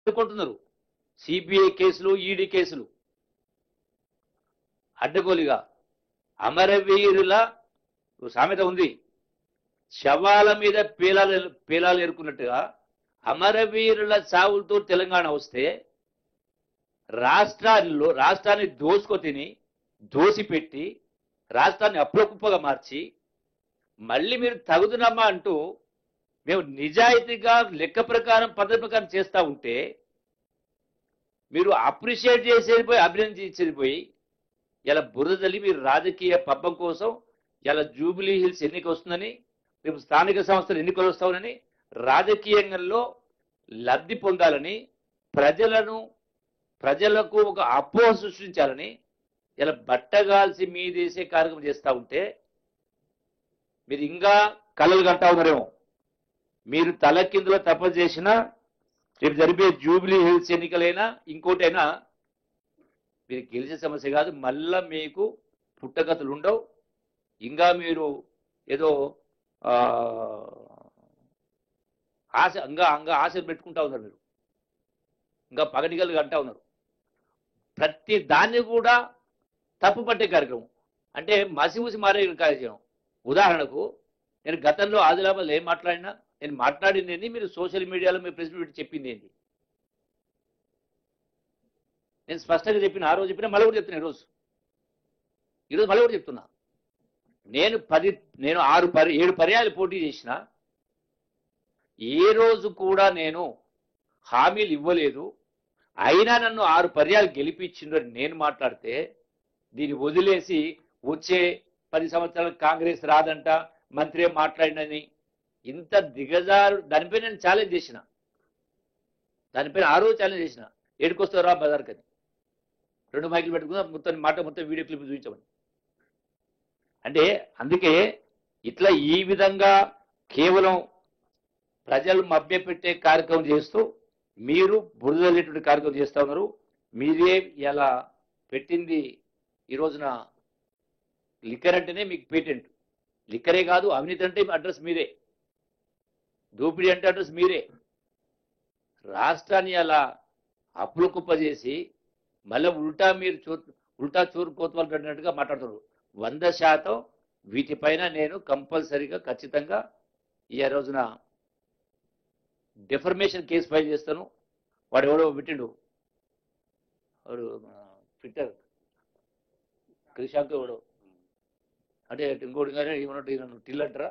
ఎదుర్కొంటున్నారు. సిబిఐ కేసులు, ఈడీ కేసులు అడ్డగోలుగా. అమరవీరుల సామెత ఉంది, శవాల మీద పేలాలు ఎరుకున్నట్టుగా అమరవీరుల చావులతో తెలంగాణ వస్తే రాష్ట్రాన్ని దోసుకొని దోసిపెట్టి రాష్ట్రాన్ని అప్పులకుప్పగా మార్చి మళ్ళీ మీరు తగుదునమ్మా అంటూ మేము నిజాయితీగా లెక్క ప్రకారం పద్ధతి ప్రకారం చేస్తూ ఉంటే మీరు అప్రిషియేట్ చేసేది పోయి అభినందించేది పోయి ఇలా బురదలి మీరు రాజకీయ పబ్బం కోసం ఇలా జూబ్లీ హిల్స్ ఎన్నిక వస్తుందని, రేపు స్థానిక సంస్థలు ఎన్నికలు వస్తామని రాజకీయంలో లబ్ధి పొందాలని ప్రజలకు ఒక అపోహ సృష్టించాలని ఇలా బట్టగాల్సి మీదేసే కార్యక్రమం చేస్తూ ఉంటే మీరు ఇంకా కలలు కంటా ఉన్నారేమో. మీరు తల కిందులో తపస్సు చేసినా రేపు జరిపే జూబ్లీ హిల్స్ ఎన్నికలైనా ఇంకోటైనా మీరు గెలిచే సమస్య కాదు. మళ్ళా మీకు పుట్టగతులు ఉండవు. ఇంకా మీరు ఏదో ఆశ ఆశలు పెట్టుకుంటా ఉన్నారు. మీరు ఇంకా పగటిగలు అంటా ఉన్నారు. ప్రతి దాన్ని కూడా తప్పు పట్టే కార్యక్రమం, అంటే మసిమూసి మారే కార్యక్రమం. ఉదాహరణకు నేను గతంలో ఆదిలాబాద్లో ఏం మాట్లాడినా, నేను మాట్లాడింది ఏంటి, మీరు సోషల్ మీడియాలో మీ ప్రెస్ మీట్ చెప్పింది ఏంటి, నేను స్పష్టంగా చెప్పిన. ఆ రోజు చెప్పినా, మళ్ళీ కూడా చెప్తున్నా ఈరోజు మళ్ళీ కూడా చెప్తున్నా. నేను 7 పర్యాలు పోటీ చేసిన, ఏ రోజు కూడా నేను హామీలు ఇవ్వలేదు. అయినా నన్ను 6 పర్యాలు గెలిపించిందని నేను మాట్లాడితే దీన్ని వదిలేసి వచ్చే 10 సంవత్సరాలు కాంగ్రెస్ రాదంట, మంత్రి ఏం మాట్లాడినని ఇంత దిగజారు. దానిపై నేను ఛాలెంజ్ చేసిన, దానిపైన ఆ రోజు ఛాలెంజ్ చేసిన. ఏడుకొస్తారా బజార్కి అని 2 మైకులు పెట్టుకున్నా, మొత్తం వీడియో క్లిప్ చూపించమని. అంటే అందుకే ఇట్లా ఈ విధంగా కేవలం ప్రజలు మభ్యపెట్టే కార్యక్రమం చేస్తూ మీరు బురదలేటువంటి కార్యక్రమం చేస్తూ ఉన్నారు. మీరే ఇలా పెట్టింది ఈ రోజున లిక్కర్ అంటేనే మీకు పేటెంట్. లిక్కరే కాదు, అవినీతి అంటే అడ్రస్ మీరే, దోపిడీ అంటే అడ్రస్ మీరే. రాష్ట్రాన్ని అలా అప్పులు కుప్ప చేసి మళ్ళీ ఉల్టా చోరు కోతవాళ్ళు పెట్టినట్టుగా మాట్లాడుతున్నారు. 100% వీటిపైన నేను కంపల్సరీగా ఖచ్చితంగా ఈ రోజున డిఫర్మేషన్ కేసు ఫైల్ చేస్తాను. వాడు ఎవడో పెట్టిండు, వాడు ట్విట్టర్ క్రిషాంక్ ఎవడో, అంటే ఇంకోటి కానీ ఏమన్నట్టు టిల్ అంటారా,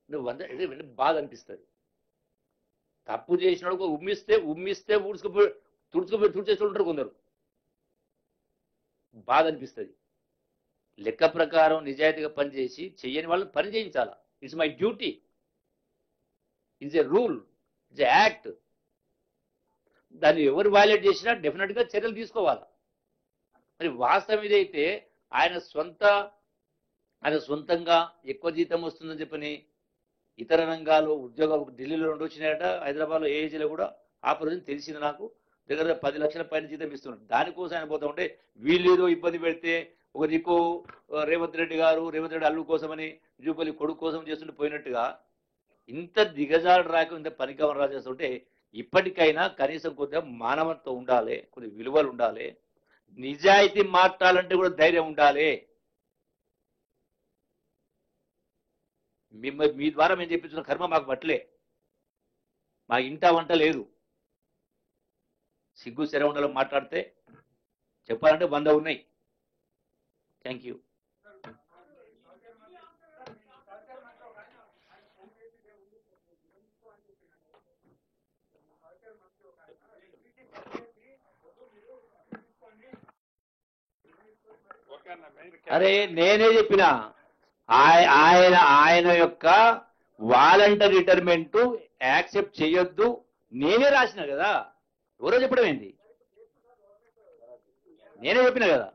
నువ్వు బాధ అనిపిస్తుంది. తప్పు చేసినాడు ఉమ్మిస్తే తుడుచుకుపోయి ఉంటారు కొందరు. బాధ అనిపిస్తుంది. లెక్క ప్రకారం నిజాయితీగా పనిచేసి చెయ్యని వాళ్ళని పని చేయించాలా. It's my duty, it's a rule, it's a act. దాన్ని ఎవరు వైలేట్ చేసినా డెఫినెట్గా చర్యలు తీసుకోవాలి. మరి వాస్తవం ఇదైతే ఆయన సొంతంగా ఎక్కువ జీతం వస్తుందని చెప్పని ఇతర రంగాల్లో ఉద్యోగాలు ఢిల్లీలో వచ్చినాయట, హైదరాబాద్లో ఏజీలో కూడా ఆపరేషన్ తెలిసింది నాకు. దగ్గర 10 లక్షల పైన జీతం ఇస్తున్నారు. దానికోసం ఆయన పోతా ఉంటే వీళ్ళు ఏదో ఇబ్బంది పెడితే ఒక దిక్కు రేవంత్ రెడ్డి అల్లు కోసమని జూపల్లి కొడుకు కోసం చేస్తుంటే పోయినట్టుగా ఇంత దిగజారు రాక ఇంత పనికమని రాజేస్తుంటే ఇప్పటికైనా కనీసం కొద్దిగా మానవత్వం ఉండాలి, కొద్ది విలువలు ఉండాలి, నిజాయితీ మాట్లాడాలంటే కూడా ధైర్యం ఉండాలి. మీ ద్వారా మేము చెప్పించిన కర్మ మాకు పట్టలే, మా ఇంట వంట లేదు. సిగ్గు శరవండలో మాట్లాడితే చెప్పాలంటే 100 ఉన్నాయి. Thank you. అరే నేనే చెప్పిన, ఆయన యొక్క వాలంటరీ రిటైర్మెంట్ యాక్సెప్ట్ చేయొద్దు నేనే రాసిన కదా. ఎవరో చెప్పడం ఏంటి, నేనే చెప్పిన కదా.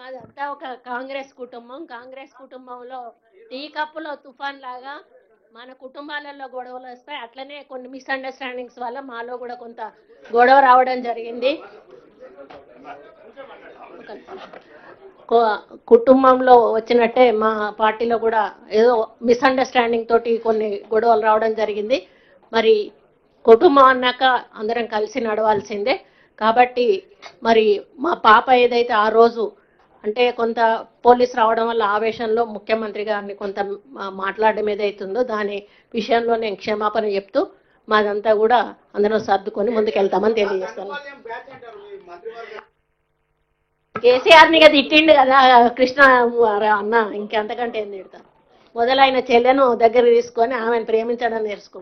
అదంతా ఒక కాంగ్రెస్ కుటుంబంలో టీ కప్పులో తుఫాన్ లాగా మన కుటుంబాలలో గొడవలు వస్తాయి. అట్లనే కొన్ని మిస్అండర్స్టాండింగ్స్ వల్ల మాలో కూడా కొంత గొడవ రావడం జరిగింది. కుటుంబంలో వచ్చినట్టే మా పార్టీలో కూడా ఏదో మిస్అండర్స్టాండింగ్ తోటి కొన్ని గొడవలు రావడం జరిగింది. మరి కుటుంబం అన్నాక అందరం కలిసి నడవాల్సిందే. కాబట్టి మరి మా పాప ఏదైతే ఆ రోజు అంటే కొంత పోలీస్ రావడం వల్ల ఆవేశంలో ముఖ్యమంత్రి గారిని కొంత మాట్లాడడం ఏదైతుందో దాని విషయంలో నేను క్షమాపణ చెప్తూ మాదంతా కూడా అందరం సర్దుకొని ముందుకెళ్తామని తెలియజేస్తాను. కేసీఆర్ని కదా తిట్టిండు కదా కృష్ణ అన్న, ఇంకెంతకంటే ఏం తిడతాను. మొదలైన చెల్లెను దగ్గర తీసుకొని ఆమెను ప్రేమించడం నేర్చుకో.